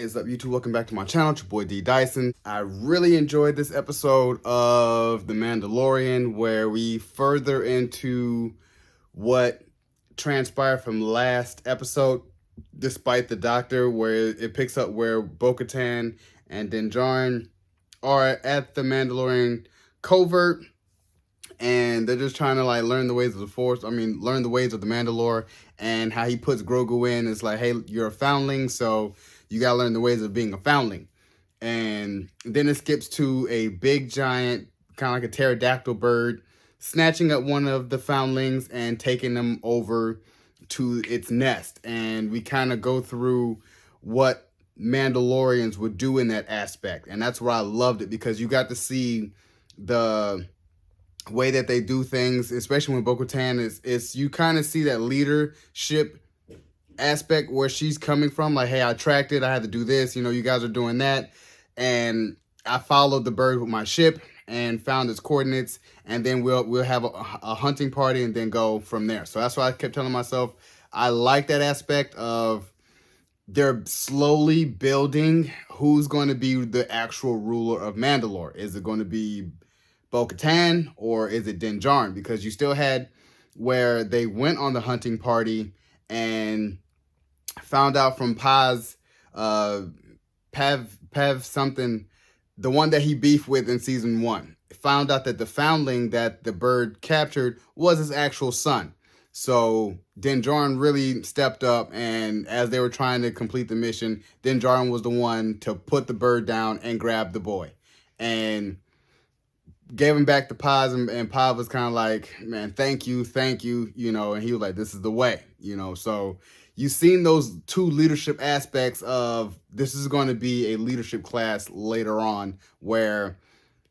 is up, YouTube? Welcome back to my channel. It's your boy D Dyson. I really enjoyed this episode of The Mandalorian, where we further into what transpired from last episode, despite the doctor, where it picks up where Bo-Katan and Din Djarin are at the Mandalorian covert, and they're just trying to like learn the ways of the Force. Learn the ways of the Mandalore, and how he puts Grogu in. It's like, hey, you're a foundling, so you gotta learn the ways of being a foundling. And then it skips to a big giant, kind of like a pterodactyl bird, snatching up one of the foundlings and taking them over to its nest. And we kind of go through what Mandalorians would do in that aspect. And that's where I loved it, because you got to see the way that they do things, especially when Bo-Katan is you kind of see that leadership aspect where she's coming from, like, hey, I tracked it, I had to do this, you guys are doing that, and I followed the bird with my ship and found its coordinates, and then we'll have a hunting party and then go from there. So that's why I kept telling myself I like that aspect of they're slowly building who's going to be the actual ruler of Mandalore. Is it going to be Bo-Katan or is it Din Djarin? Because you still had where they went on the hunting party and found out from Pav something, the one that he beefed with in season 1, found out that the foundling that the bird captured was his actual son. So Din Djarin really stepped up, and as they were trying to complete the mission, Din Djarin was the one to put the bird down and grab the boy and gave him back to Paz, and Paz was kind of like, man, thank you, and he was like, this is the way, so you've seen those two leadership aspects of this is going to be a leadership class later on, where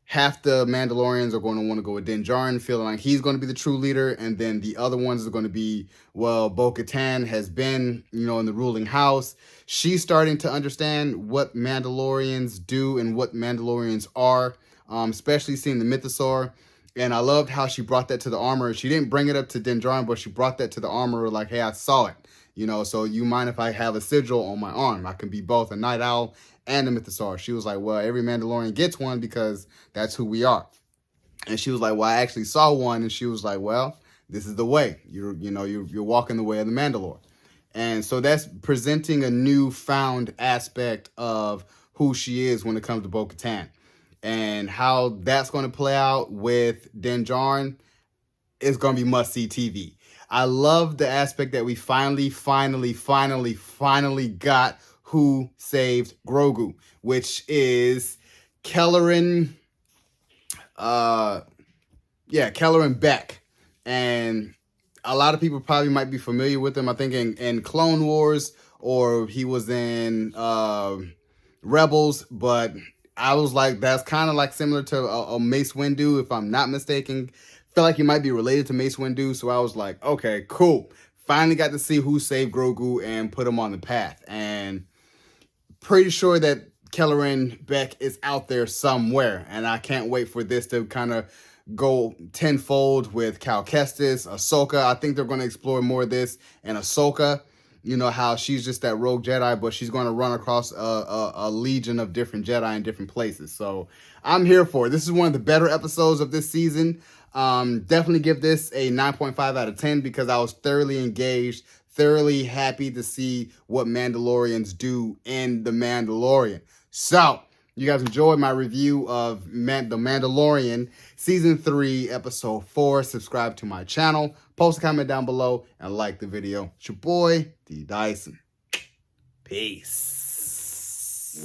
half the Mandalorians are going to want to go with Din Djarin, feeling like he's going to be the true leader, and then the other ones are going to be, well, Bo-Katan has been, in the ruling house. She's starting to understand what Mandalorians do and what Mandalorians are. Especially seeing the mythosaur, and I loved how she brought that to the armor. She didn't bring it up to Din Djarin, but she brought that to the armor, like, hey, I saw it, so you mind if I have a sigil on my arm? I can be both a night owl and a mythosaur. She was like, well, every Mandalorian gets one because that's who we are. And she was like, well, I actually saw one, and she was like, well, this is the way. You're walking the way of the Mandalore. And so that's presenting a newfound aspect of who she is when it comes to Bo-Katan. And how that's going to play out with Din Djarin is going to be must-see TV. I love the aspect that we finally got who saved Grogu, which is Kelleran Beck. And a lot of people probably might be familiar with him. I think in Clone Wars, or he was in Rebels, but I was like, that's kind of like similar to a Mace Windu, if I'm not mistaken. Feel like he might be related to Mace Windu, so I was like, okay, cool. Finally got to see who saved Grogu and put him on the path. And pretty sure that Kelleran Beck is out there somewhere, and I can't wait for this to kind of go tenfold with Cal Kestis, Ahsoka. I think they're going to explore more of this in Ahsoka. How she's just that rogue Jedi, but she's going to run across a legion of different Jedi in different places. So I'm here for it. This is one of the better episodes of this season. Definitely give this a 9.5 out of 10, because I was thoroughly engaged, thoroughly happy to see what Mandalorians do in The Mandalorian. So you guys enjoyed my review of The Mandalorian Season 3, Episode 4. Subscribe to my channel, post a comment down below, and like the video. It's your boy, D Dyson. Peace.